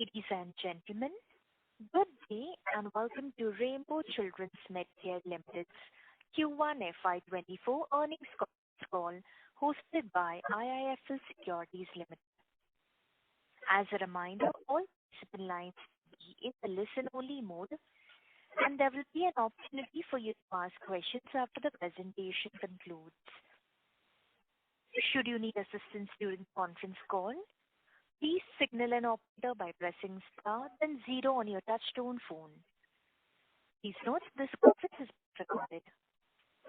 Ladies and gentlemen, good day and welcome to Rainbow Children's Medicare Limited's Q1 FY2024 earnings call hosted by IIFL Securities Limited. As a reminder, all participant lines will be in the listen-only mode, and there will be an opportunity for you to ask questions after the presentation concludes. Should you need assistance during the conference call, please signal an operator by pressing star then 0 on your touchtone phone. Please note this conference is recorded.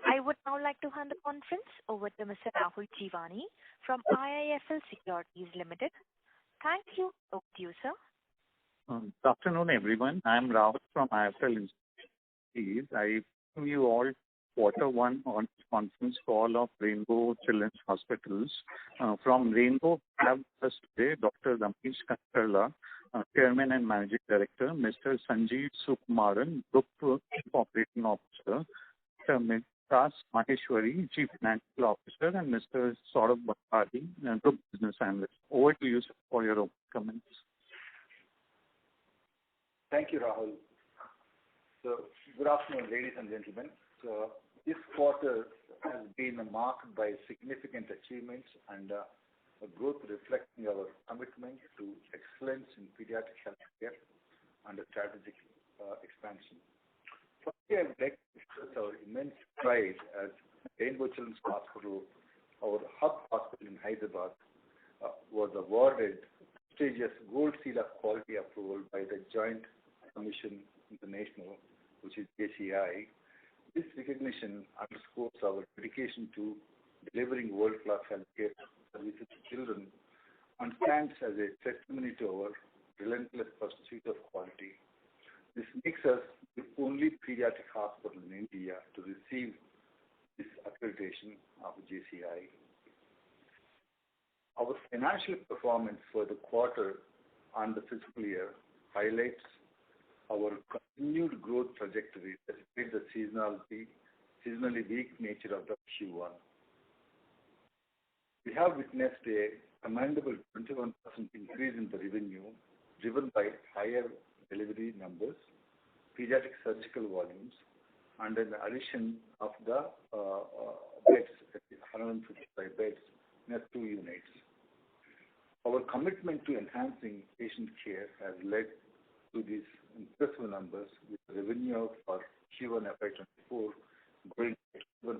I would now like to hand the conference over to Mr. Rahul Jeewani from IIFL Securities Limited. Thank you. Over to you, sir. Good afternoon, everyone. I am Rahul from IIFL Securities. I welcome you all Q1 on conference call of Rainbow Children's Hospitals. From Rainbow, we have with us today Dr. Ramesh Kancharla, Chairman and Managing Director, Mr. Sanjeev Sukumaran, Group Chief Operating Officer, Mr. Vikas Maheshwari, Chief Financial Officer, and Mr. Saurabh Bhattacharya, Group Business Analyst. Over to you, sir, for your opening comments. Thank you, Rahul. So, good afternoon, ladies and gentlemen. So, this quarter has been marked by significant achievements and a growth reflecting our commitment to excellence in pediatric healthcare and a strategic expansion. Firstly, I would like to express our immense pride as Rainbow Children's Hospital, our hub hospital in Hyderabad, was awarded prestigious Gold Seal of Quality approval by the Joint Commission International, which is JCI. This recognition underscores our dedication to delivering world-class healthcare services to children and stands as a testimony to our relentless pursuit of quality. This makes us the only pediatric hospital in India to receive this accreditation of JCI. Our financial performance for the quarter and the fiscal year highlights our continued growth trajectory despite the seasonally weak nature of the Q1. We have witnessed a commendable 21% increase in the revenue driven by higher delivery numbers, pediatric surgical volumes, and an addition of the beds, 155 beds in 2 units. Our commitment to enhancing patient care has led to these impressive numbers, with revenue for Q1 FY2024 growing 1%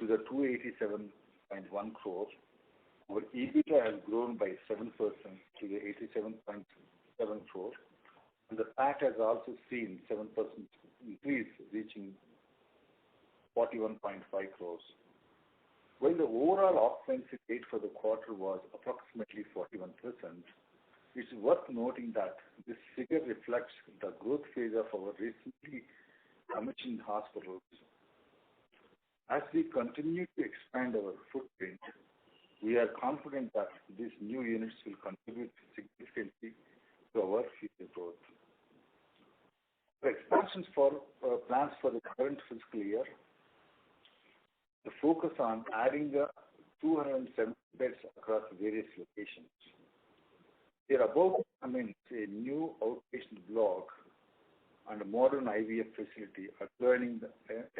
to the 287.1 crores. Our EBITDA has grown by 7% to the 87.7 crores, and the PAT has also seen 7% increase, reaching 41.5 crores. While the overall occupancy rate for the quarter was approximately 41%, it's worth noting that this figure reflects the growth phase of our recently commissioned hospitals. As we continue to expand our footprint, we are confident that these new units will contribute significantly to our future growth. The expansions for plans for the current fiscal year, the focus on adding the 270 beds across various locations. We are about to commence a new outpatient block and a modern IVF facility adjoining the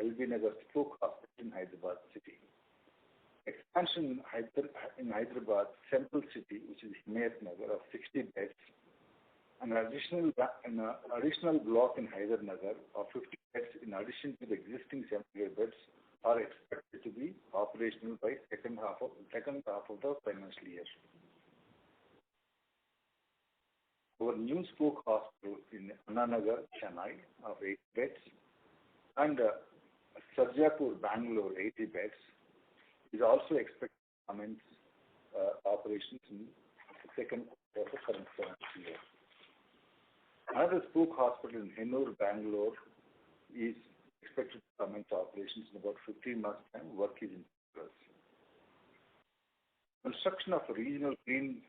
LB Nagar Spoke Hospital in Hyderabad city. Expansion in Hyderabad Central City, which is Himayat Nagar, of 60 beds, an additional block in Hyder Nagar of 50 beds in addition to the existing 75 beds are expected to be operational by second half of the financial year. Our new spoke hospital in Anna Nagar, Chennai, of 8 beds, and Sarjapur, Bangalore, 80 beds, is also expected to commence operations in the second quarter of the current financial year. Another spoke hospital in Hennur, Bangalore, is expected to commence operations in about 15 months' time. Work is in progress. Construction of a regional greenfield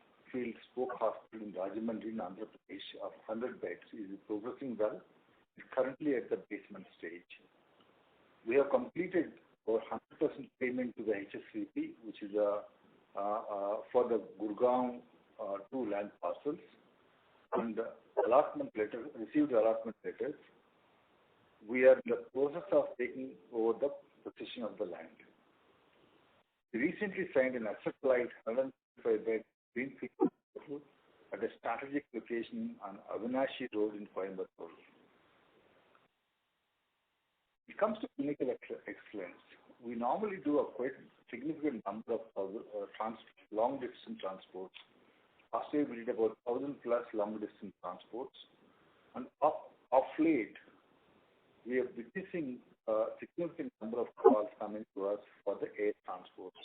spoke hospital in Rajahmundry, Andhra Pradesh, of 100 beds is progressing well. It's currently at the basement stage. We have completed our 100% payment to the HSVP, which is for the Gurgaon 2 land parcels, and received allotment letters. We are in the process of taking over the possession of the land. We recently signed an asset-light 105-bed greenfield hospital at a strategic location on Avinashi Road in Coimbatore. When it comes to clinical excellence, we normally do a quite significant number of long-distance transports. Last year we did about 1,000 plus long-distance transports, and of late we are witnessing a significant number of calls coming to us for the air transports.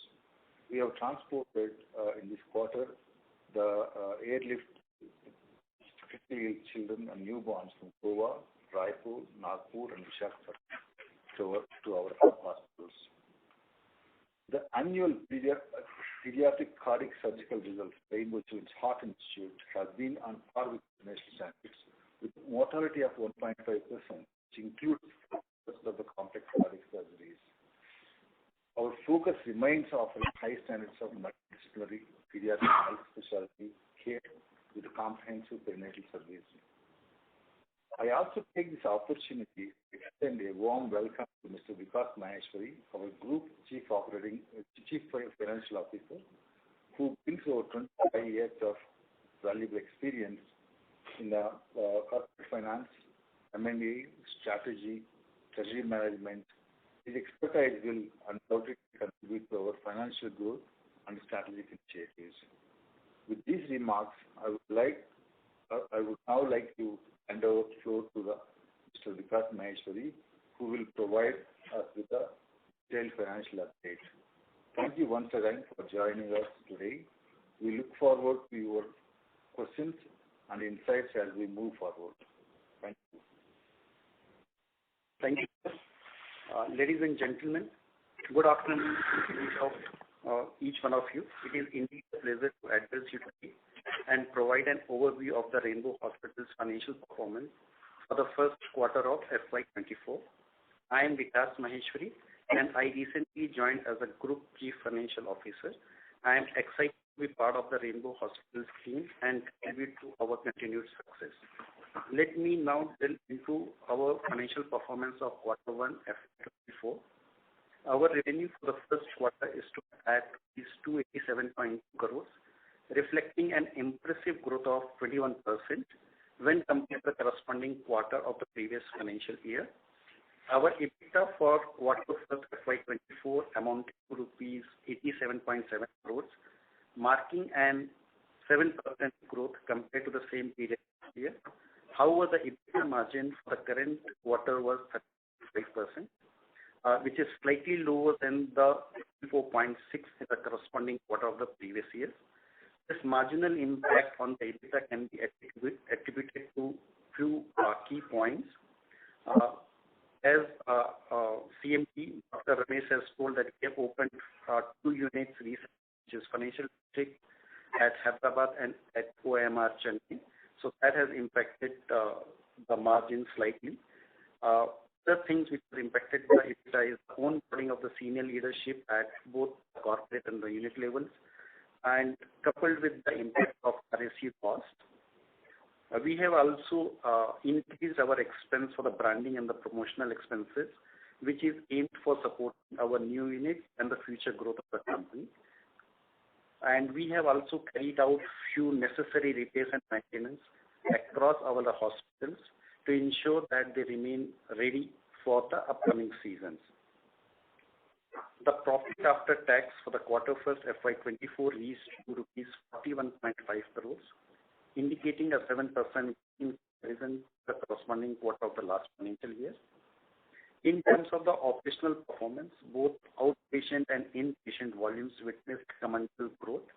We have transported in this quarter the airlift critically ill children and newborns from Goa, Raipur, Nagpur and Visakhapatnam to our hub hospitals. The annual pediatric cardiac surgical results Rainbow Children's Heart Institute has been on par with national standards with mortality of 1.5%, which includes of the complex cardiac surgeries. Our focus remains offering high standards of multidisciplinary pediatric health specialty care with comprehensive perinatal service. I also take this opportunity to extend a warm welcome to Mr. Vikas Maheshwari, our Group Chief Financial Officer, who brings over 25 years of valuable experience in corporate finance, M&A, strategy, treasury management. His expertise will undoubtedly contribute to our financial growth and strategic initiatives. With these remarks, I would now like to hand over the floor to Mr. Vikas Maheshwari, who will provide us with a detailed financial update. Thank you once again for joining us today. We look forward to your questions and insights as we move forward. Thank you. Thank you. Ladies and gentlemen, good afternoon to each one of you. It is indeed a pleasure to address you today and provide an overview of the Rainbow Hospital's financial performance for the first quarter of FY24. I am Vikas Maheshwari and I recently joined as a Group Chief Financial Officer. I am excited to be part of the Rainbow Hospital's team and contribute to our continued success. Let me now delve into our financial performance of quarter 1 FY24. Our revenue for the first quarter is at 287.2 crores, reflecting an impressive growth of 21% when compared to the corresponding quarter of the previous financial year. Our EBITDA for quarter 1 FY24 amounted to rupees 87.7 crores, marking an 7% growth compared to the same period last year. However, the EBITDA margin for the current quarter was 35%, which is slightly lower than the 4.6 in the corresponding quarter of the previous year. This marginal impact on the EBITDA can be attributed to few key points. As CMD, Dr. Ramesh has told that we have opened 2 units recently, which is financial district at Hyderabad and at OMR Chennai. So that has impacted the margin slightly. The things which have impacted the EBITDA is the onboarding of the senior leadership at both the corporate and the unit levels, and coupled with the impact of RSU cost. We have also increased our expense for the branding and the promotional expenses, which is aimed for supporting our new units and the future growth of the company. And we have also carried out few necessary repairs and maintenance across our hospitals to ensure that they remain ready for the upcoming seasons. The profit after tax for the quarter 1 FY24 reached to rupees 41.5 crores, indicating a 7% increase in the corresponding quarter of the last financial year. In terms of the operational performance, both outpatient and inpatient volumes witnessed commendable growth,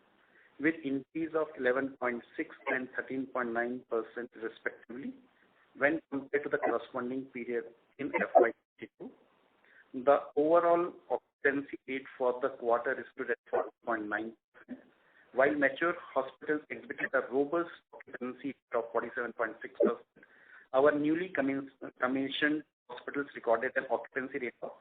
with increase of 11.6 and 13.9% respectively when compared to the corresponding period in FY22. The overall occupancy rate for the quarter is stood at 4.9%, while mature hospitals exhibited a robust occupancy rate of 47.6%. Our newly commissioned hospitals recorded an occupancy rate of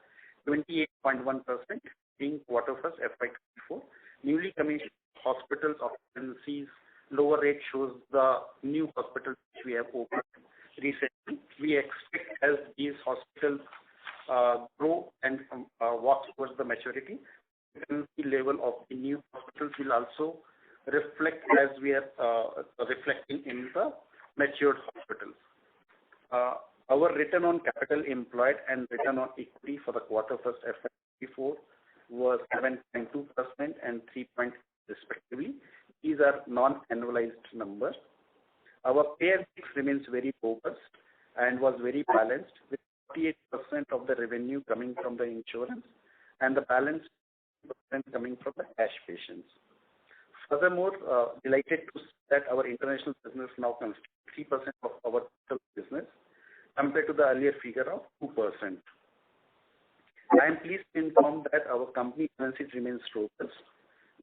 28.1% in quarter 1 FY24. Newly commissioned hospitals' occupancies lower rate shows the new hospitals which we have opened recently. We expect as these hospitals grow and walk towards the maturity, the level of the new hospitals will also reflect as we are reflecting in the matured hospitals. Our return on capital employed and return on equity for the quarter first FY2024 was 7.2% and 3% respectively. These are non-annualized numbers. Our payer mix remains very robust and was very balanced, with 48% of the revenue coming from the insurance and the balance coming from the cash patients. Furthermore, delighted to see that our international business now constitutes 3% of our total business compared to the earlier figure of 2%. I am pleased to inform that our company balance sheet remains robust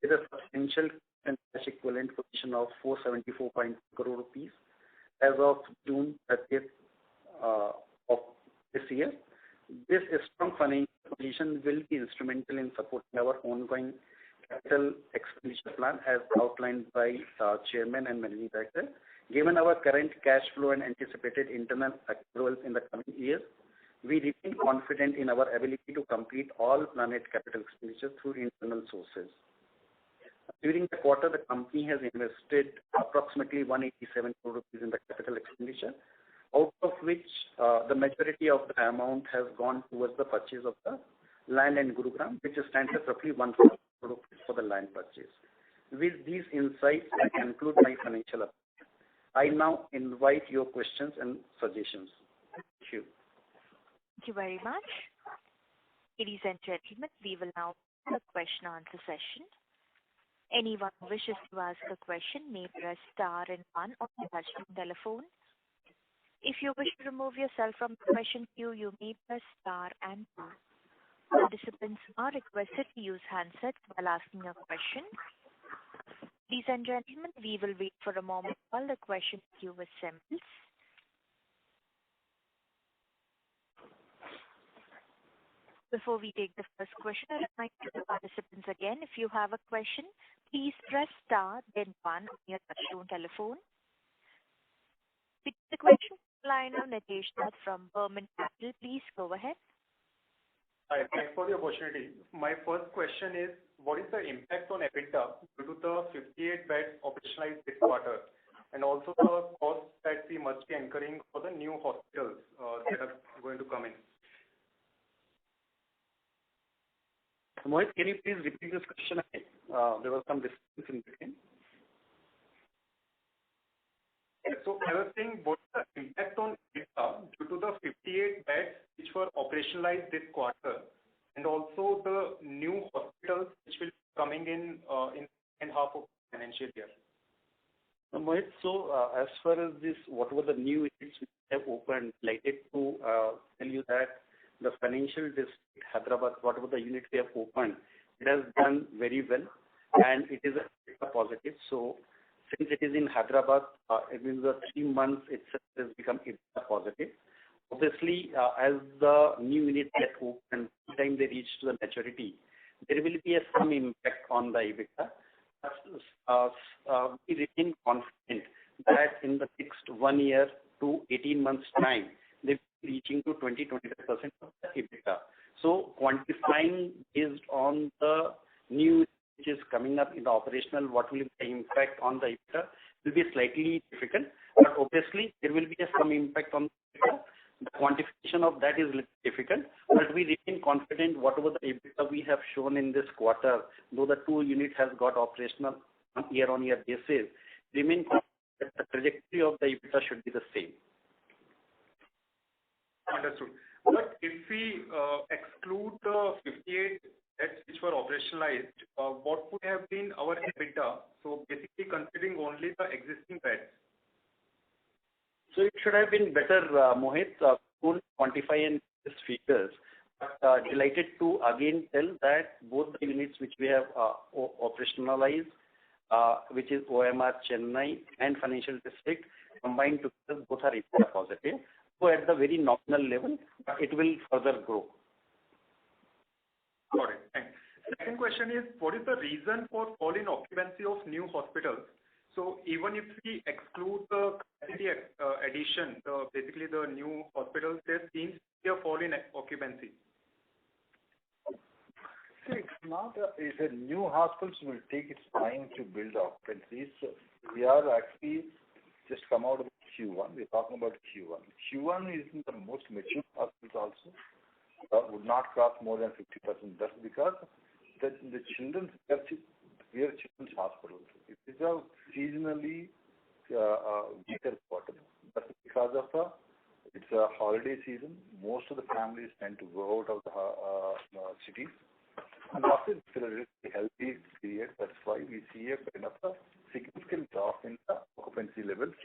with a substantial cash equivalent position of 474.0 crore rupees as of June 30th of this year. This strong financial position will be instrumental in supporting our ongoing capital expenditure plan as outlined by Chairman and Managing Director. Given our current cash flow and anticipated internal accruals in the coming years, we remain confident in our ability to complete all planned capital expenditure through internal sources. During the quarter, the company has invested approximately 187 crore rupees in the capital expenditure, out of which the majority of the amount has gone towards the purchase of the land in Gurugram, which stands at roughly 1 crore rupees for the land purchase. With these insights, I conclude my financial update. I now invite your questions and suggestions. Thank you. Thank you very much. Ladies and gentlemen, we will now have a question answer session. Anyone who wishes to ask a question may press star and 1 on the touchtone telephone. If you wish to remove yourself from the question queue, you may press star and 2. Participants are requested to use handsets while asking a question. Ladies and gentlemen, we will wait for a moment while the question queue assembles. Before we take the first question, I remind the participants again, if you have a question, please press star then 1 on your touchtone telephone. The question line of Nitesh Nath from Burman Capital. Please go ahead. Hi, thanks for the opportunity. My first question is, what is the impact on EBITDA due to the 58 beds operationalized this quarter, and also the cost that we must be incurring for the new hospitals that are going to come in? Mohit, can you please repeat this question again? There was some distance in between. So I was saying, what is the impact on EBITDA due to the 58 beds which were operationalized this quarter, and also the new hospitals which will be coming in the second half of the financial year? Mohit, so as far as this, what were the new units which have opened, delighted to tell you that the financial district Hyderabad, whatever the units we have opened, it has done very well and it is a positive. So since it is in Hyderabad, it means the 3 months itself has become positive. Obviously, as the new units get opened, by the time they reach to the maturity, there will be some impact on the EBITDA. We remain confident that in the next 1 year to 18 months time, they will be reaching to 20-25% of the EBITDA. So quantifying based on the new which is coming up in the operational, what will be the impact on the EBITDA will be slightly difficult. But obviously, there will be some impact on the EBITDA. The quantification of that is little difficult, but we remain confident whatever the EBITDA we have shown in this quarter, though the 2 units has got operational on year-on-year basis, remain confident that the trajectory of the EBITDA should be the same. Understood. But if we exclude the 58 beds which were operationalized, what would have been our EBITDA? So basically considering only the existing beds. So it should have been better, Mohit, to quantify in these figures. But delighted to again tell that both the units which we have operationalized, which is OMR Chennai and Financial District, combined together, both are EBITDA positive. So at the very nominal level, it will further grow. Got it. Thanks. Second question is, what is the reason for fall in occupancy of new hospitals? So even if we exclude the capacity addition, basically the new hospitals, there seems to be a fall in occupancy. See, it's a new hospitals will take its time to build occupancies. So we are actually just come out of Q1. We're talking about Q1. Q1 is the most mature hospitals also. Would not cross more than 50%. That's because the children's, we are children's hospitals. It is a seasonally weaker quarter. That's because of it's a holiday season. Most of the families tend to go out of the cities. And after it's a really healthy period, that's why we see a kind of a significant drop in the occupancy levels.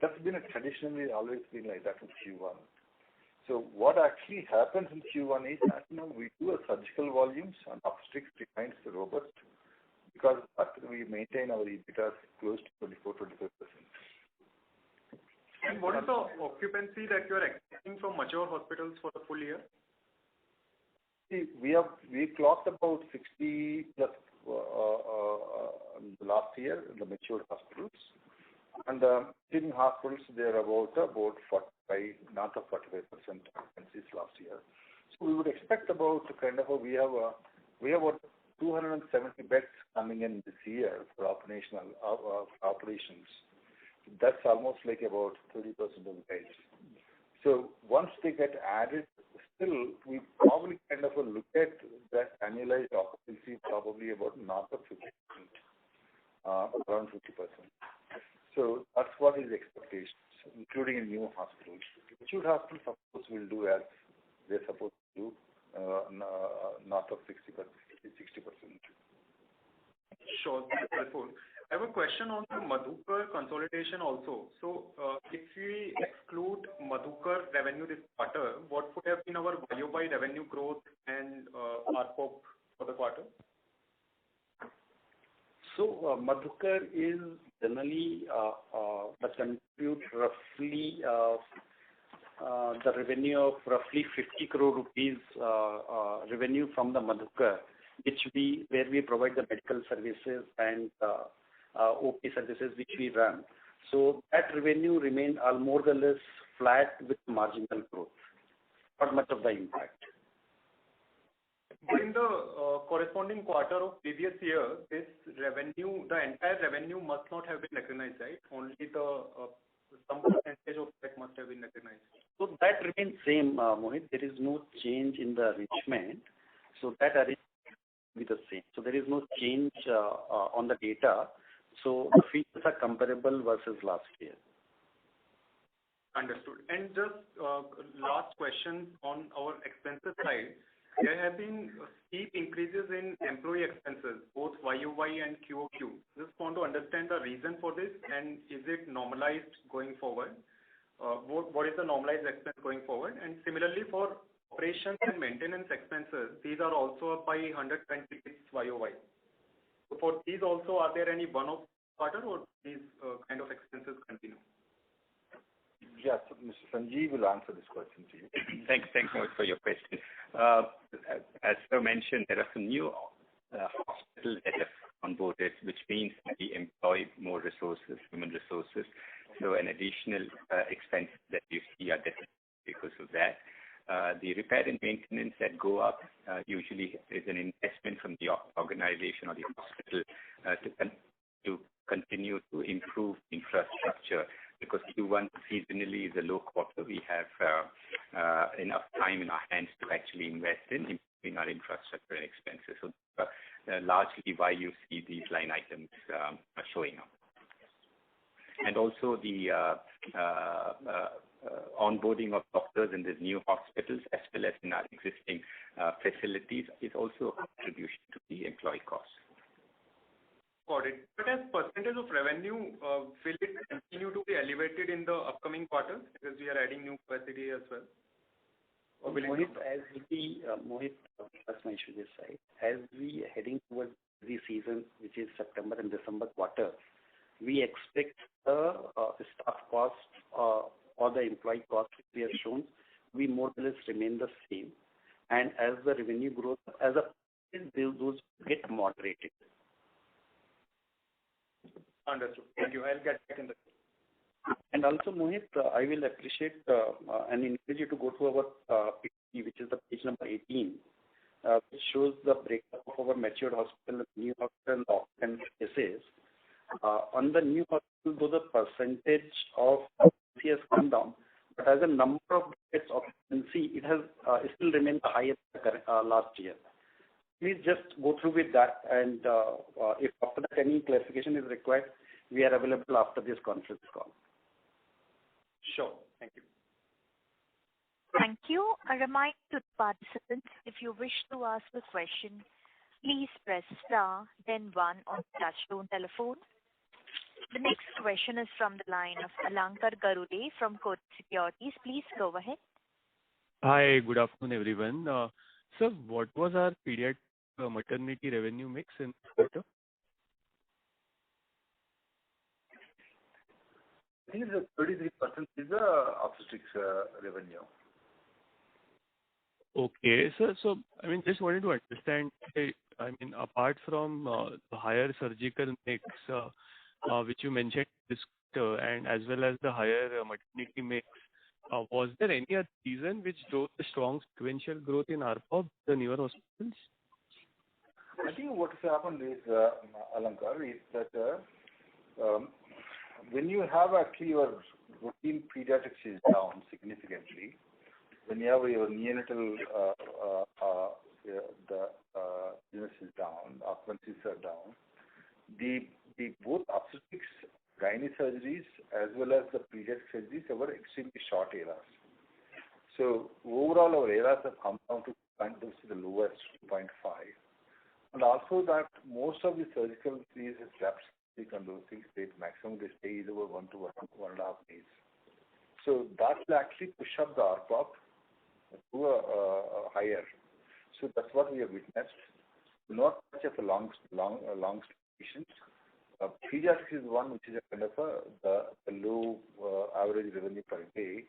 That's been traditionally always been like that in Q1. So what actually happens in Q1 is that we do a surgical volumes and obstetrics remains robust because after we maintain our EBITDA close to 24-25%. And what is the occupancy that you are expecting from mature hospitals for the full year? See, we clocked about 60 plus last year in the mature hospitals, and teaching hospitals they're about 45, not of 45% occupancies last year. So we would expect about we have about 270 beds coming in this year for operations. That's almost like about 30% of the beds. So once they get added, still we probably look at that annualized occupancy probably about north of 50%, around 50%. So that's what is the expectations, including in new hospitals. Mature hospitals, of course, will do as they're supposed to do, north of 60%. Sure, that's helpful. I have a question on the Madhukar consolidation also. So if we exclude Madhukar revenue this quarter, what would have been our YOY revenue growth and ARPOB for the quarter? So Madhukar is generally that contribute roughly the revenue of roughly 50 crore rupees revenue from the Madhukar, where we provide the medical services and OP services which we run. So that revenue remained more or less flat with marginal growth, not much of the impact. In the corresponding quarter of previous year, this revenue, the entire revenue must not have been recognized, right? Only the some percentage of that must have been recognized. So that remains same, Mohit. There is no change in the arrangement. So that arrangement will be the same. So there is no change on the data. So the figures are comparable versus last year. Understood. And just last question on our expenses side. There have been steep increases in employee expenses, both YOY and QOQ. Just want to understand the reason for this, and is it normalized going forward? What is the normalized expense going forward? And similarly for operations and maintenance expenses, these are also up by 126 YOY. So for these also, are there any one-off quarter or these kind of expenses continue? Yes, Mr. Sanjeev will answer this question to you. Thanks Mohit, for your question. As Sir mentioned, there are some new hospitals that have onboarded, which means that we employ more resources, human resources. So an additional expense that you see are definitely because of that. The repair and maintenance that go up usually is an investment from the organization or the hospital to continue to improve infrastructure, because Q1 seasonally is a low quarter. We have enough time in our hands to actually invest in improving our infrastructure and expenses. So largely why you see these line items are showing up. And also the onboarding of doctors in these new hospitals as well as in our existing facilities is also a contribution to the employee costs. Got it. But as percentage of revenue, will it continue to be elevated in the upcoming quarters because we are adding new capacity as well? Or will Mohit, Mohit, that's my issue this side. As we are heading towards the season, which is September and December quarter, we expect the staff cost or the employee cost which we have shown, we more or less remain the same. And as the revenue growth, those get moderated. Understood. Thank you. I'll get back in the. And also, Mohit, I will appreciate and encourage you to go to our PPT, which is the page number 18, which shows the breakup of our matured hospital, new hospital, and cases. On the new hospital, though the percentage of occupancy has come down, but as a number of beds occupancy, it has still remained the highest last year. Please just go through with that, and if after that any clarification is required, we are available after this conference call. Sure. Thank you. Thank you. A reminder to the participants, if you wish to ask a question, please press star, then 1 on the touchtone telephone. The next question is from the line of Alankar Garude from Kotak Securities. Please go ahead. Hi, good afternoon, everyone. Sir, what was our pediatric maternity revenue mix in this quarter? I think it's 33% is the obstetrics revenue. Okay, sir. So, I mean, just wanted to understand, I mean, apart from the higher surgical mix, which you mentioned this quarter, and as well as the higher maternity mix, was there any other reason which drove the strong sequential growth in ARPOB, the newer hospitals? I think what has happened is, Alankar, is that when you have actually your routine pediatrics is down significantly, when you have your neonatal the business is down, occupancies are down, the both obstetrics, gynae surgeries as well as the pediatric surgeries were extremely short eras. So overall our eras have come down to the lowest 2.5. And also that most of the surgical fees is lapsed and those things, they maximum they stay either 1 to 1.5 days. So that will actually push up the ARPOB to a higher. So that's what we have witnessed. Not much of a long patient. Pediatrics is one which is a kind of the low average revenue per day.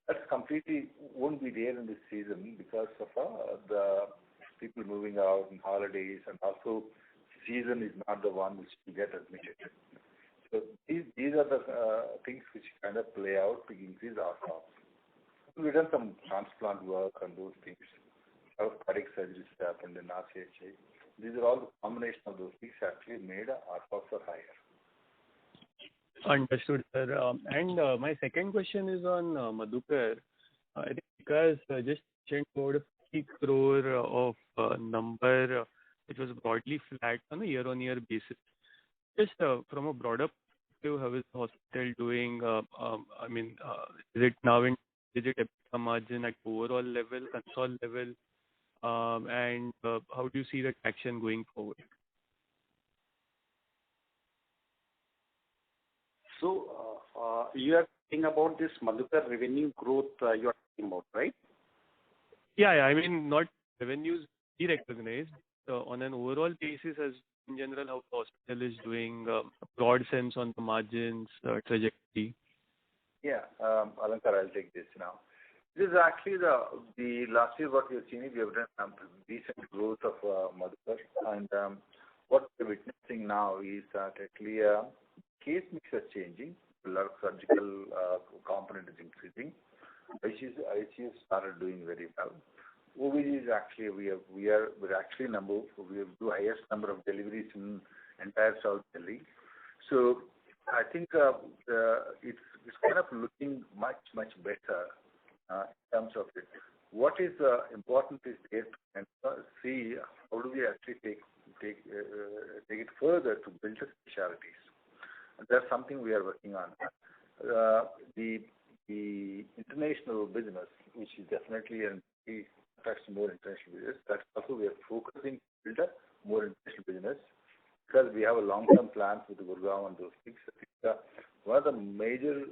That completely won't be there in this season because of the people moving out in holidays, and also season is not the one which will get admitted. So these are the things which kind of play out to increase our costs. We've done some transplant work and those things. Our cardiac surgeries happened in RCHA. These are all the combination of those things actually made our costs are higher. Understood, sir. And my second question is on Madhukar. I think because just mentioned about 50 crore of number, which was broadly flat on a year-on-year basis. Just from a broader perspective, how is the hospital doing? I mean, is it now in digit EBITDA margin at overall level, console level? And how do you see the action going forward? So, you are talking about this Madhukar revenue growth you are talking about, right? Yeah, I mean, not revenues be recognized. On an overall basis, as in general, how the hospital is doing, broad sense on the margins, trajectory. Yeah, Alankar, I'll take this now. This is actually the last year what we have seen is we have done decent growth of Madhukar, and what we're witnessing now is that actually case mix is changing. A lot of surgical component is increasing. ICU started doing very well. OBG is actually we're actually we have the highest number of deliveries in entire South Delhi. So I think it's kind of looking much better in terms of it. What is important is to and see how do we actually take it further to build the specialties. And that's something we are working on. The international business, which is definitely attracts more international business. That's also we are focusing to build up more international business because we have a long-term plan with the Gurgaon and those things. I think, one of the major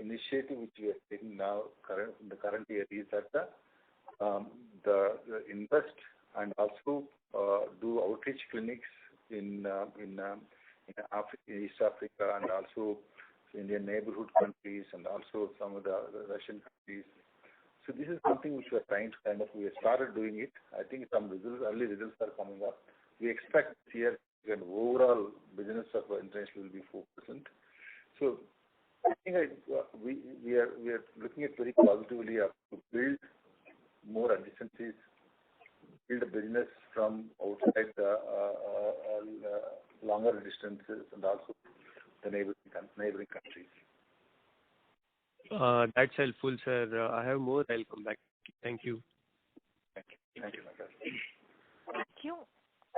initiatives which we are taking now in the current year is that the invest and also do outreach clinics in East Africa and also Indian neighborhood countries and also some of the Russian countries. So this is something which we are trying to we have started doing it. I think some results, early results are coming up. We expect this year and overall business of international will be 4%. So I think we are looking at very positively to build more adjacencies, build a business from outside the longer distances and also the neighboring countries. That's helpful, sir. I have more. I'll come back. Thank you. Thank you, Nagar. Thank you.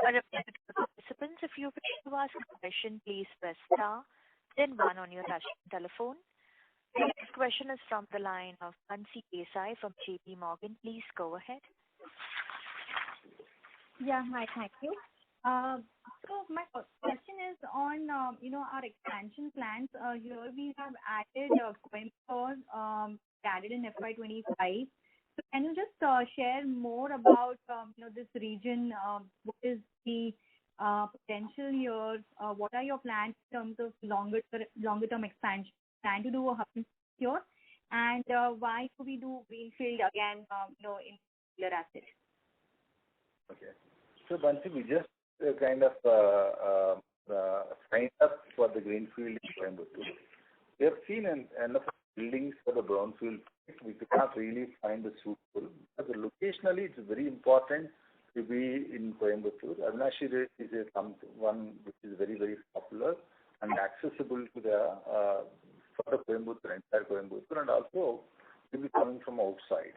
A reminder to the participants, if you wish to ask a question, please press star, then 1 on your touch telephone. The next question is from the line of Bansi Desai from JP Morgan. Please go ahead. Yeah, hi, thank you. So my question is on, our expansion plans. Here we have added Coimbatore, added in FY25. So can you just share more about, this region? What is the potential here? What are your plans in terms of longer term expansion? Plan to do a hub here? And why do we do greenfield again, in particular assets? Okay. So Bansi, we just kind of signed up for the greenfield in Coimbatore. We have seen enough buildings for the brownfield. We could not really find the suitable. Because locationally, it's very important to be in Coimbatore. Avinashi is one which is very, very popular and accessible to for the Coimbatore, entire Coimbatore, and also to be coming from outside.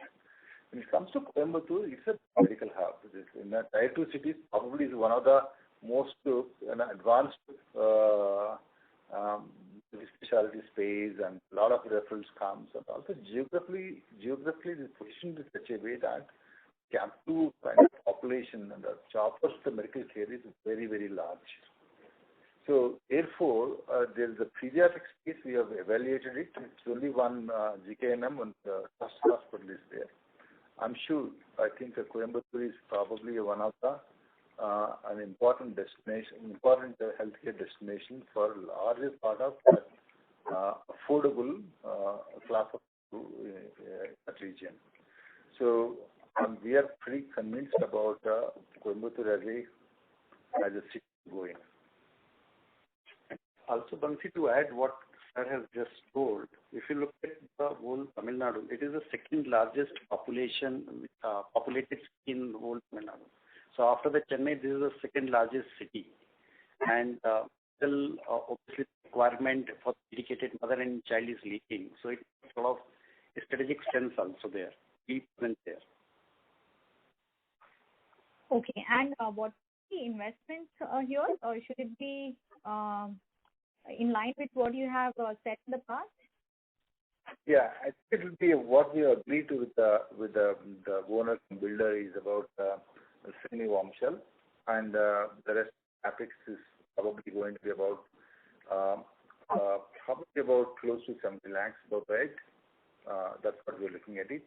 When it comes to Coimbatore, it's a medical hub. In the Tier 2 cities, probably is one of the most advanced specialty space, and a lot of referrals comes. And also geographically, the position is such a way that Camp2 kind of population and the offers the medical care is very, very large. So therefore, there is a pediatric space. We have evaluated it. It's only one GKNM and trust hospital is there. I'm sure. I think Coimbatore is probably one of the an important destination, important healthcare destination for a larger part of that affordable class of that region. So we are pretty convinced about Coimbatore as a city going. Also, Bansi, to add what Sir has just told, if you look at the whole Tamil Nadu, it is the second largest populated city in the whole Tamil Nadu. So after the Chennai, this is the second largest city. And still, obviously, requirement for dedicated mother and child is leaking. So it's sort of a strategic sense also there. Be present there. Okay, and what the investments here, or should it be in line with what you have said in the past? Yeah, I think it will be what we agreed to with the owner and builder is about semi-warm shell, and the rest capex is probably going to be about close to 70 lakhs about right. That's what we're looking at it.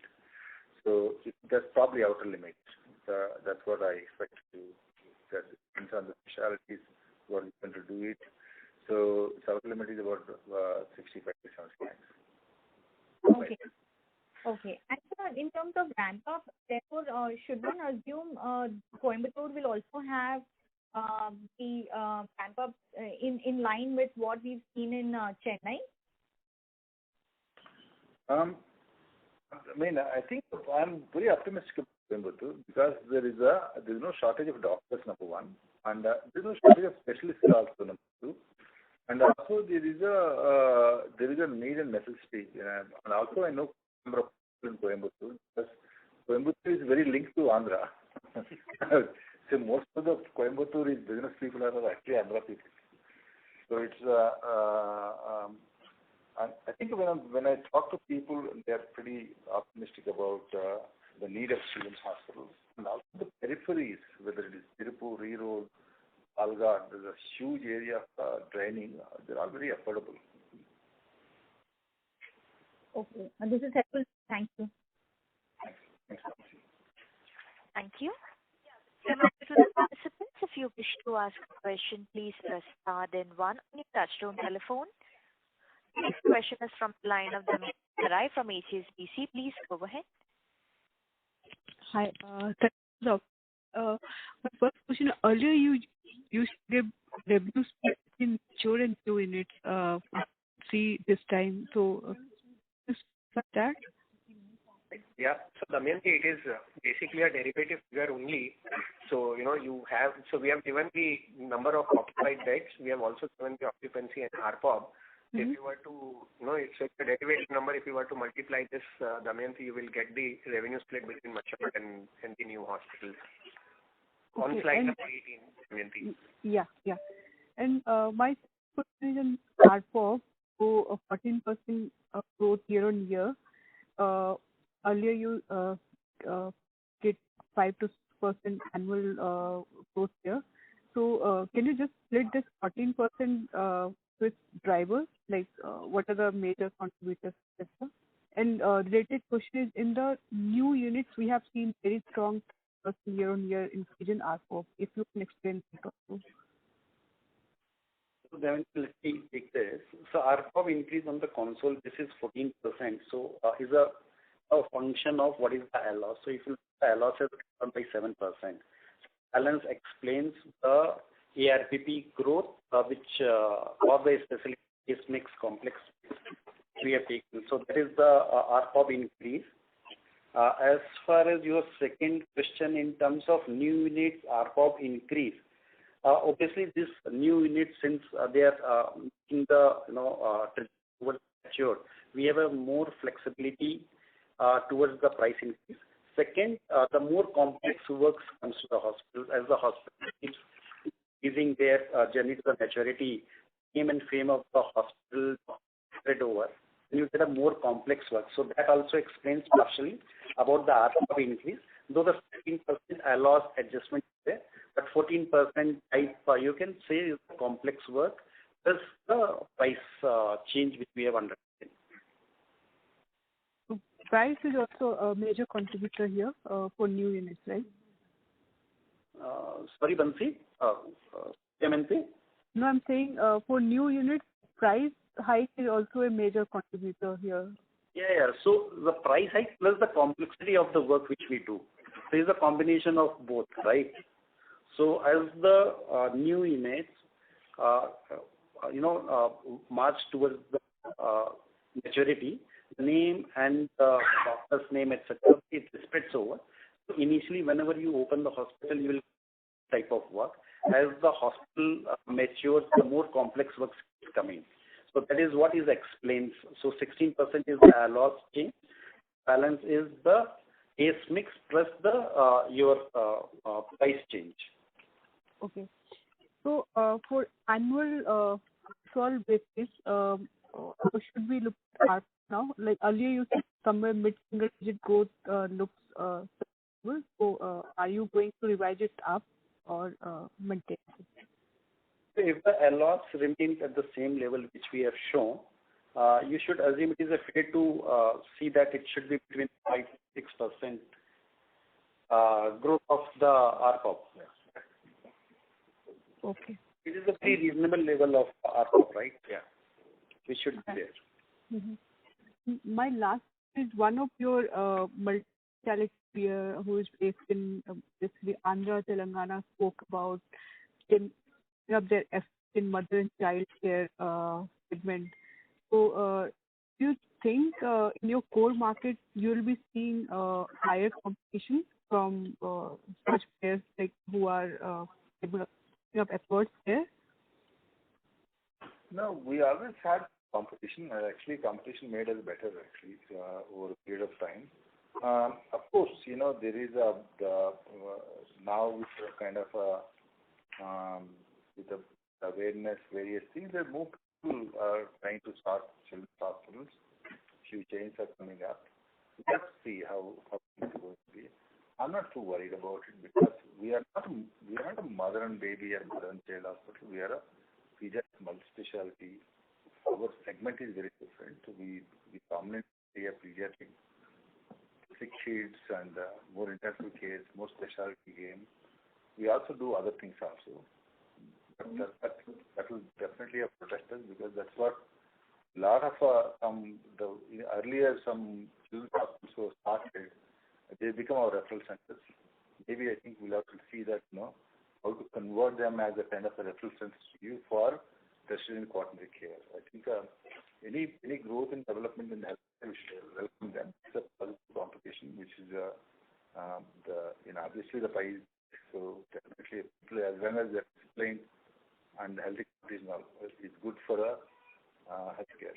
So that's probably outer limit. That's what I expect to. That depends on the specialties what we're going to do it. So outer limit is about 65 to 70 lakhs. Okay. Okay. And in terms of ramp up, therefore, should one assume Coimbatore will also have the ramp up in line with what we've seen in Chennai? I think I'm very optimistic about Coimbatore because there's no shortage of doctors, number one, and there's no shortage of specialists also, number two. And also there is a need and necessity, and also I know number of people in Coimbatore because Coimbatore is very linked to Andhra. So most of the Coimbatore business people are actually Andhra people. So it's I think when I talk to people, they are pretty optimistic about the need of children's hospitals, and also the peripheries, whether it is Tirupur, Erode, Algar, there's a huge area of draining. They're all very affordable. Okay. This is helpful. Thank you. Thanks. Thank you. Reminder to the participants, if you wish to ask a question, please press star then 1 on your touchtone telephone. Next question is from the line of Dharai from HSBC. Please go ahead. Hi. My first question, earlier you you should give revenue split in mature and new units. See this time. So just like that. Yeah. So Damayanti, it is basically a derivative figure only. So, we have given the number of occupied beds. We have also given the occupancy and ARPOB. If you were to, it's a derivative number. If you were to multiply this, Damayanti, you will get the revenue split between mature and the new hospitals. On slide number 18, Damayanti. Yeah. And my question is on ARPOB, so a 14% growth year on year. Earlier you get 5 to 6% annual growth here. So can you just split this 14% with drivers? Like what are the major contributors, etc. And related question is, in the new units we have seen very strong year on year increase in ARPOB. If you can explain that also. So then let me take this. So ARPOB increase on the console, this is 14%. So is a function of what is the LOS. So if you the LOS has grown by 7%. Balance explains the ARPP growth, which or the specialty case mix complex we have taken. So that is the ARPOB increase. As far as your second question in terms of new units ARPOB increase, obviously this new units, since they are in the towards mature, we have a more flexibility towards the price increase. Second, the more complex works comes to the hospital as the hospital keeps increasing their journey to the maturity, name and fame of the hospital spread over. You get a more complex work. So that also explains partially about the ARPOB increase. Though the 15% LOS adjustment is there, but 14% type you can say is the complex work. That's the price change which we have undertaken. Price is also a major contributor here for new units, right? Sorry, Bansi. MNC? No, I'm saying for new units, price hike is also a major contributor here. Yeah. So the price hike plus the complexity of the work which we do. There is a combination of both, right? So as the new units, march towards the maturity, name and doctor's name, etc., it spreads over. So initially, whenever you open the hospital, you will type of work. As the hospital matures, the more complex work is coming. So that is what is explains. So 16% is the LOS change. Balance is the case mix plus the your price change. Okay. So for annual solve basis, should we look at now? Like earlier you said somewhere mid-single digit growth looks successful. So are you going to revise it up or maintain it? If the LOS remains at the same level which we have shown, you should assume it is a fair to see that it should be between 5 to 6% growth of the ARPOB. Okay. It is a very reasonable level of ARPOB, right? Yeah. We should be there. Mm-hmm. My last is one of your multi-specialty peer who is based in Andhra, Telangana spoke about in their efforts in mother and child care segment. So do you think in your core market you will be seeing higher competition from such players like who are putting up efforts there? No, we always had competition. Actually, competition made us better over a period of time. Of course, there is now with the kind of with the awareness, various things, that more people are trying to start children's hospitals. Few chains are coming up. Let's see how it's going to be. I'm not too worried about it because we are not a mother and baby or mother and child hospital. We are a pediatric multi-specialty. Our segment is very different. We dominantly have pediatric sick kids and more intensive care, more specialty game. We also do other things also. But that will definitely have protected us because that's what a lot of earlier some children's hospitals were started. They become our referral centers. Maybe I think we'll have to see that how to convert them as a kind of a referral centers to you for tertiary and quaternary care. I think any growth and development in healthcare, we should welcome them. It's a positive competition, which is obviously the pie. So definitely, as long as they're explained and the healthy competition is good for healthcare.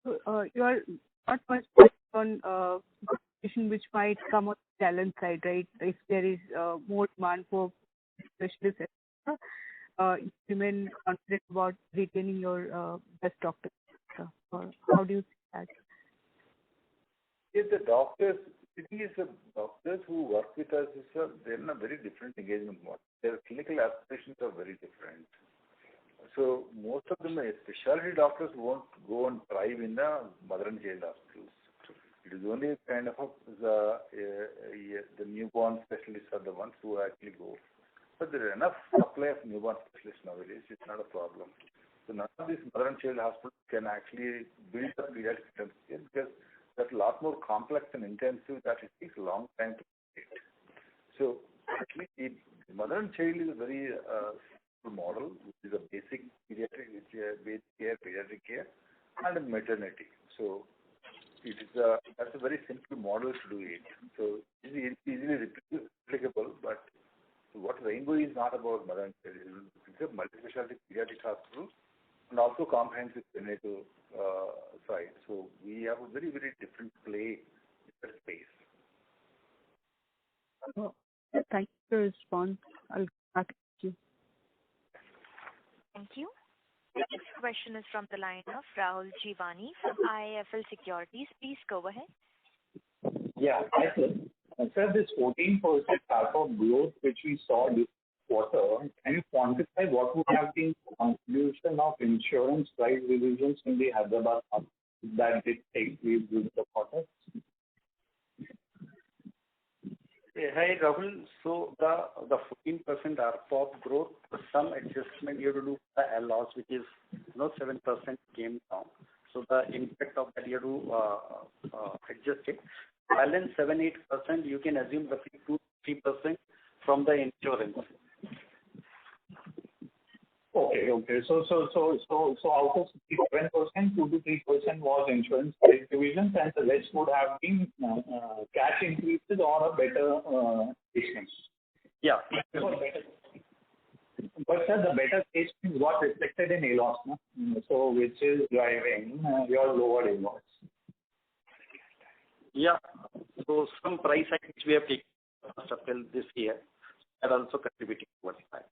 So you are not much focused on competition which might come on the talent side, right? If there is more demand for specialists, you remain confident about retaining your best doctors. Or how do you see that? Yes, the doctors who work with us, they're in a very different engagement model. Their clinical aspirations are very different. So most of them, specialty doctors won't go and thrive in the mother and child hospitals. It is only kind of the newborn specialists are the ones who actually go. But there is enough supply of newborn specialists nowadays. It's not a problem. So none of these mother and child hospitals can actually build a pediatric intensive care because that's a lot more complex and intensive that it takes a long time to create. So actually, the mother and child is a very simple model, which is a basic pediatric, pediatric care, and maternity. So it is that's a very simple model to do it. So it's easily replicable, but what Rainbow is not about mother and child. It's a multi-specialty pediatric hospital and also comprehensive prenatal side. So we have a very, very different play in that space. Thank you for your response. I'll get back to you. Thank you. The next question is from the line of Rahul Jeewani from IIFL Securities. Please go ahead. Yeah, hi sir. Sir, this 14% ARPOB growth which we saw this quarter, can you quantify what would have been the contribution of insurance price revisions in the Hyderabad hub that did take place during the quarter? Hi, Rahul. So the 14% ARPOB growth, some adjustment you have to do for the loss, which is 7% came down. So the impact of that you have to adjust it. Balance 7-8%, you can assume roughly 2-3% from the insurance. Okay. So out of 7%, 2 to 3% was insurance price revisions, and the rest would have been cash increases or a better placement. Yeah. But sir, the better placement got reflected in ALOS, no? So which is driving your lower ALOS. Yeah. So some price hike which we have taken until this year are also contributing towards that.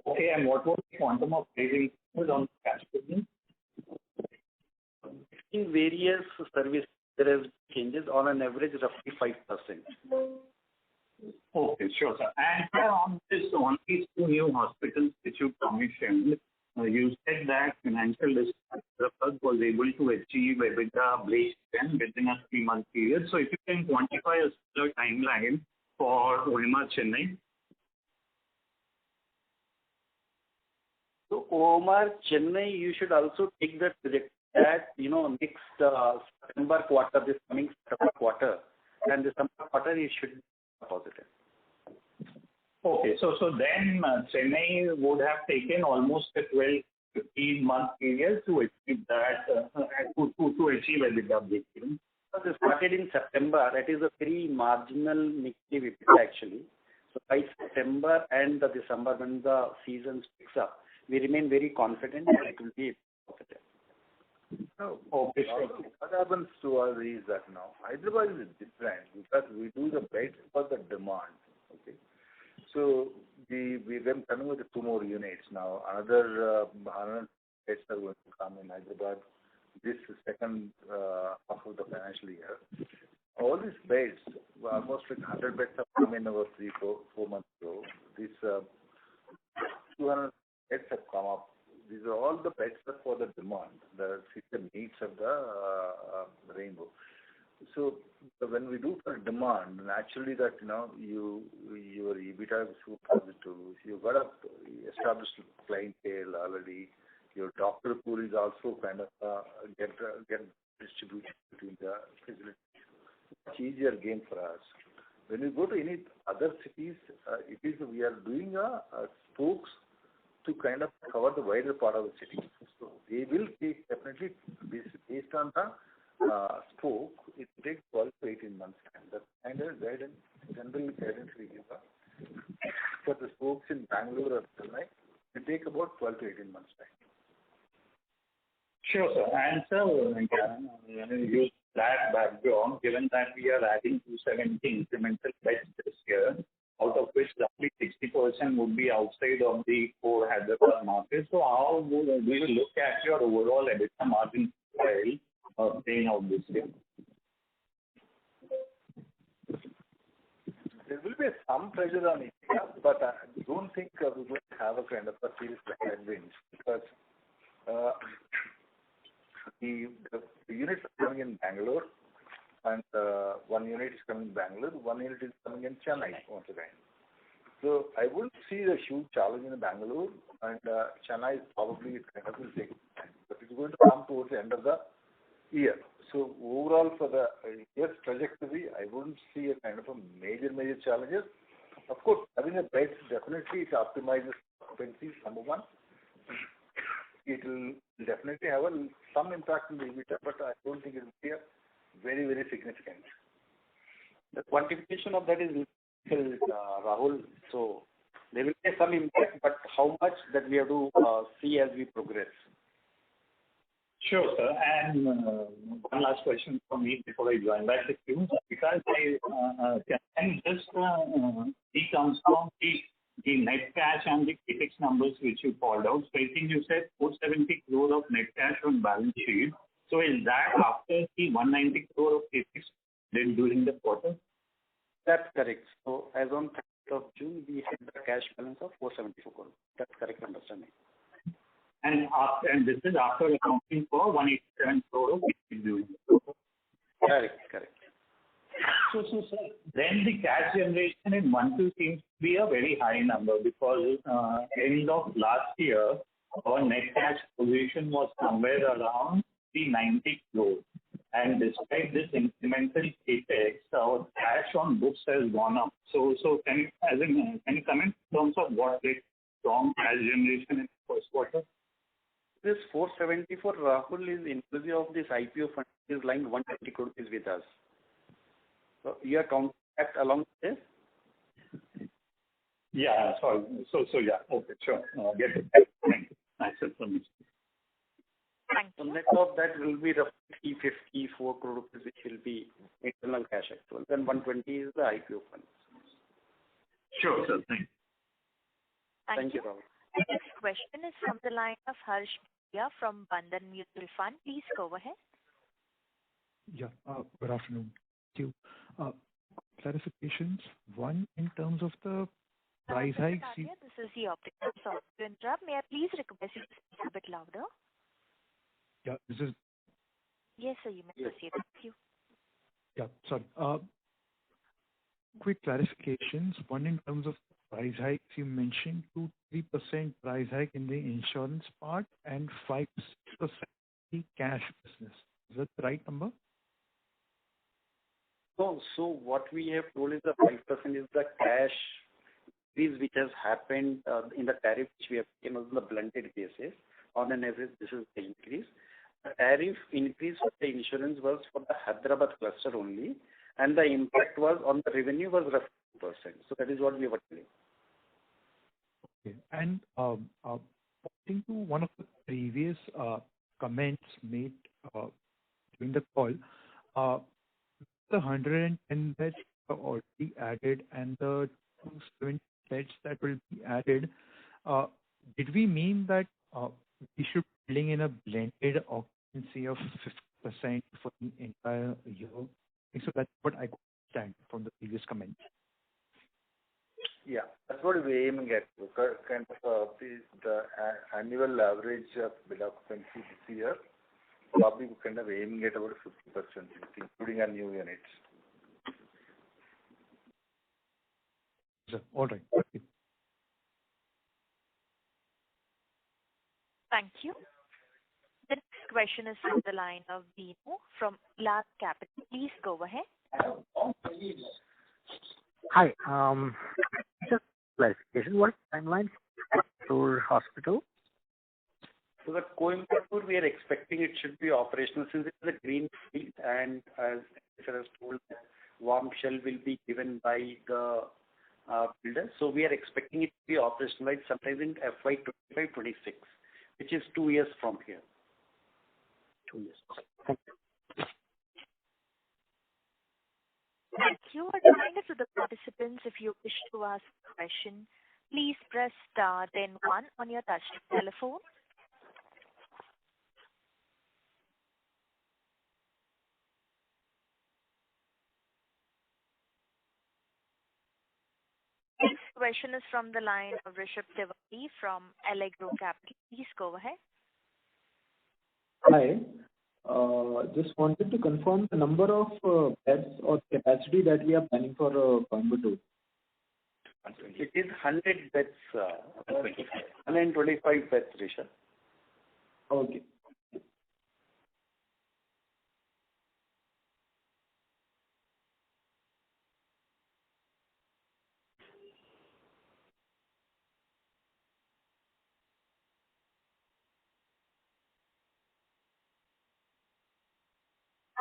Okay, and what was the quantum of pricing on cash business? In various services, there is changes on an average roughly 5%. Okay, sure, sir. And sir, on these two new hospitals which you commissioned, you said that financial district was able to achieve EBITDA break-even within a 3-month period. So if you can quantify a similar timeline for OMR Chennai. So OMR Chennai, you should also take that next September quarter, this coming September quarter, and December quarter it should be positive. Okay, so then Chennai would have taken almost a 12-15 month period to achieve that, to achieve EBITDA break-even. So they started in September. That is a very marginal negative EBITDA actually. So by September and December, when the season picks up, we remain very confident that it will be positive. Okay, sure. What happens to us is that now Hyderabad is different because we do the beds for the demand. Okay, so we've been coming with 2 more units now. Another 100 beds are going to come in Hyderabad this second half of the financial year. All these beds, almost like 100 beds have come in over 3-4 months ago. These 200 beds have come up. These are all the beds for the demand, the needs of the Rainbow. So when we do for demand, naturally that your EBITDA is so positive. You've got a established clientele already. Your doctor pool is also kind of get distributed between the facilities. Much easier game for us. when you go to any other cities, we are doing spokes to kind of cover the wider part of the city. So they will take definitely based on the spoke, it takes 12 to 18 months time. That's kind of guidance, general guidance we give. For the spokes in Bangalore or Chennai, it take about 12 to 18 months time. Sure, sir. And sir, use that background, given that we are adding 270 incremental beds this year, out of which roughly 60% would be outside of the core Hyderabad market. So how do you look at your overall EBITDA margin profile playing out this year? There will be some pressure on it, but I don't think we're going to have a kind of a serious headwinds because the units are coming in Bangalore, and one unit is coming in Bangalore, one unit is coming in Chennai once again. So I wouldn't see a huge challenge in Bangalore, and Chennai is probably kind of will take time, but it's going to come towards the end of the year. So overall for the year's trajectory, I wouldn't see a kind of a major challenges. Of course, having a bed definitely it optimizes occupancy, number one. It will definitely have some impact on the EBITDA, but I don't think it will be a very significant. The quantification of that is Rahul. So there will be some impact, but how much that we have to see as we progress. Sure, sir. And one last question from me before I join back with you. Because I can just reconfirm the net cash and the CapEx numbers which you called out. So I think you said 470 crore of net cash on balance sheet. So is that after the 190 crore of CapEx did during the quarter? That's correct. So as on 30th of June, we had the cash balance of 474 crore. That's correct understanding. And this is after accounting for 187 crore of CapEx during the quarter. Correct. So sir, then the cash generation in 1-2 seems to be a very high number because end of last year, our net cash position was somewhere around 390 crore. And despite this incremental CapEx, our cash on books has gone up. So can you comment in terms of what is strong cash generation in the first quarter? This 474 Rahul is inclusive of this IPO fund is lying 120 crore rupees with us. So you are counting that along with this? Yeah, sorry. So yeah, okay, sure. Get it. Thank you. That's it from me. Thank So you. net of that will be roughly 54 crore rupees, which will be internal cash actual. Then 120 is the IPO fund. Sure, sir. Thank you. Thank you, Rahul. The next question is from the line of Harsh from Bandhan Mutual Fund. Please go ahead. Yeah, good afternoon. Thank you. Clarifications. One, in terms of the price hikes. This is the operator. Sorry to interrupt. May I please request you to speak a bit louder? Yeah, this is. Yes, sir, you may proceed. Thank you. Yeah, sorry. Quick clarifications. One, in terms of price hikes, you mentioned 2-3% price hike in the insurance part and 5-6% the cash business. Is that the right number? So what we have told is the 5% is the cash increase which has happened in the tariff which we have taken on the blended basis. On an average, this is the increase. The tariff increase for the insurance was for the Hyderabad cluster only, and the impact was on the revenue was roughly 2%. So that is what we were telling. Okay. And pointing to one of the previous comments made during the call, the 110 beds are already added and the 270 beds that will be added. Did we mean that we should be filling in a blended occupancy of 50% for the entire year? So that's what I understand from the previous comments. Yeah, that's what we're aiming at. Kind of the annual average of bed occupancy this year, probably we're kind of aiming at about 50%, including our new units. All right. Thank you. Thank you. The next question is from the line of Bino from Lark Capital. Please go ahead. Hi. Just clarification. What timeline for hospital? So the Coimbatore, we are expecting it should be operational since it is a green field, and as sir has told, warm shell will be given by the builder. So we are expecting it to be operationalized sometime in FY2025-24, which is 2 years from here. 2 years. Thank you. Thank you. A reminder to the participants, if you wish to ask a question, please press star then one on your touch telephone. Next question is from the line of Rishabh Tiwari from Allegro Capital. Please go ahead. Hi. Just wanted to confirm the number of beds or capacity that we are planning for Coimbatore. It is 100 beds, 125 beds, Rishabh. Okay.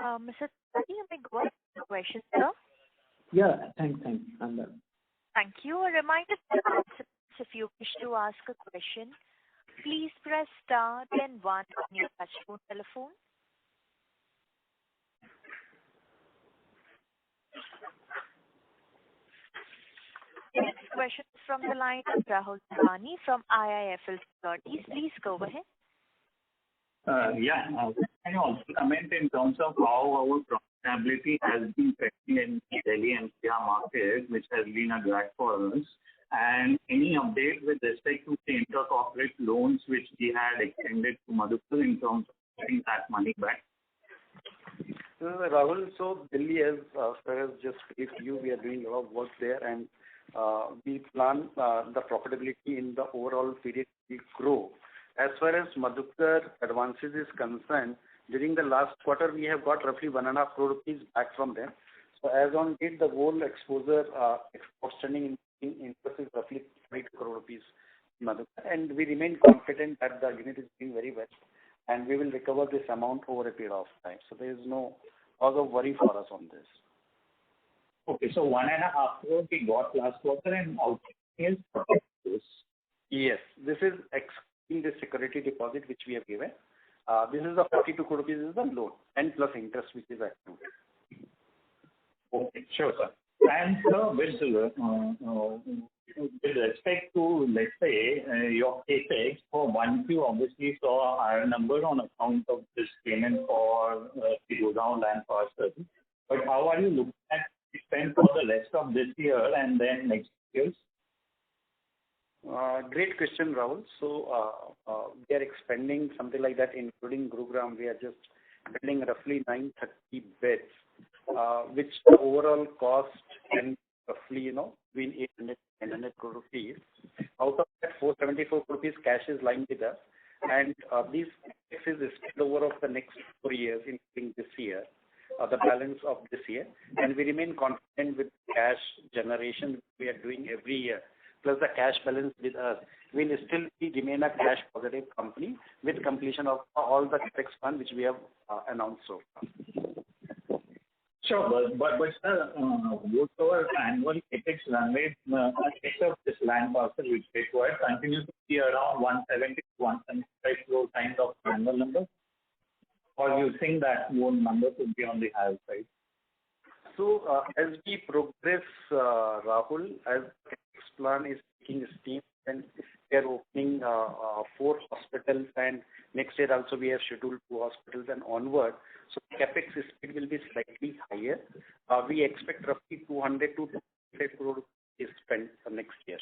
Mr. Tiwari, you may go ahead with the question, sir. Yeah, thanks. I'm done. Thank you. A reminder to the participants, if you wish to ask a question, please press star then one on your touchtone telephone. The next question is from the line of Rahul Dani from IIFL Securities. Please go ahead. Can you also comment in terms of how our profitability has been affected in the Delhi NCR market, which has been a drag for us, and any update with respect to the inter-corporate loans which we had extended to Madhukar in terms of getting that money back? Rahul, so Delhi, as sir has just briefed you, we are doing a lot of work there, and we plan the profitability in the overall period will grow. As far as Madhukar advances is concerned, during the last quarter, we have got roughly 1.5 crore rupees back from them. So as on date, the whole exposure outstanding in interest is roughly 5 crore rupees in Madhukar, and we remain confident that the unit is doing very well, and we will recover this amount over a period of time. So there is no cause of worry for us on this. Okay, so 1.5 crore we got last quarter, and outstanding is Yes, this is excluding the security deposit which we have given. This is the 42 crore rupees is the loan and plus interest which is accrued. Okay, sure, sir. And sir, with respect to, let's say, your capex for 1Q obviously saw a higher number on account of this payment for the Godown land parcel. But how are you looking at spend for the rest of this year and then next year? Great question, Rahul. So we are expanding something like that, including Gurugram. We are just building roughly 930 beds, which the overall cost can roughly, between 800 and 900 crore rupees. Out of that, 474 crore rupees cash is lying with us, and these taxes is spread over of the next 4 years, including this year, the balance of this year, and we remain confident with cash generation we are doing every year. Plus the cash balance with us, we will still remain a cash positive company with completion of all the capex fund which we have announced so far. Sure, but sir, what our annual capex run rate, except this land parcel which required, continues to be around 170 to 175 crore kind of annual number? Or you think that more number could be on the higher side? So as we progress, Rahul, as the plan is taking steam, and we are opening 4 hospitals, and next year also we have scheduled 2 hospitals and onward. So capex speed will be slightly higher. We expect roughly 200 to 250 crore is spent for next year.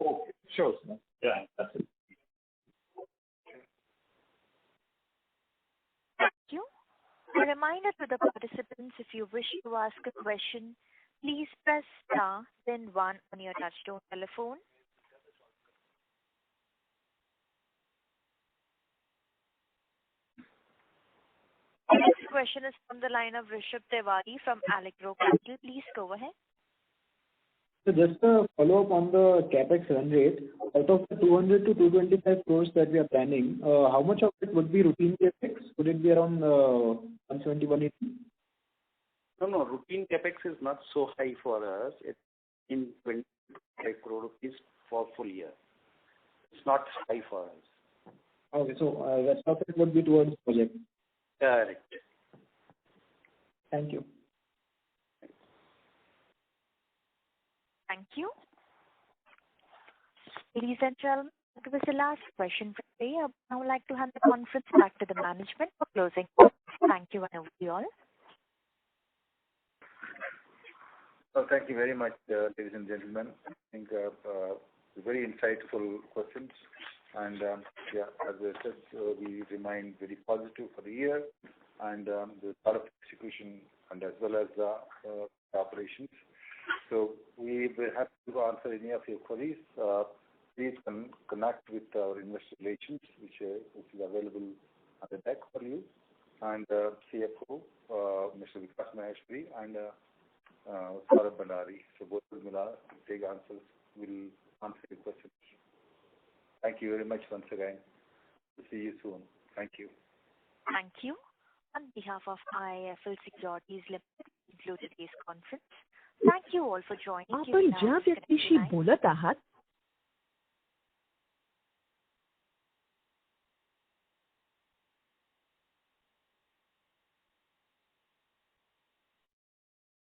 Okay, sure, sir. Yeah, that's it. Thank you. A reminder to the participants, if you wish to ask a question, please press star then one on your touchtone telephone. The next question is from the line of Rishabh Tiwari from Allegro Capital. Please go ahead. So just a follow-up on the CapEx run rate. Out of the 200 to 225 crores that we are planning, how much of it would be routine CapEx? Would it be around 170, 180? No. Routine CapEx is not so high for us. It's in 25 crore rupees for full year. It's not high for us. Okay, so rest of it would be towards project. Correct. Thank you. Thank you. Ladies and gentlemen, that was the last question for today. I would like to hand the conference back to the management for closing. Thank you and over to you all. Well, thank you very much, ladies and gentlemen. I think very insightful questions. And as I said, we remain very positive for the year, and there's a lot of execution and as well as operations. So we will have to answer any of your queries. Please connect with our investor relations, which is available on the deck for you, and CFO, Mr. Vikas Maheshwari, and Saurabh Bhandari. So both will take answers. Will answer your questions. Thank you very much once again. We'll see you soon. Thank you. Thank you. On behalf of IIFL Securities Limited, we conclude today's conference. Thank you all for joining. आपण ज्या व्यक्तीशी बोलत आहात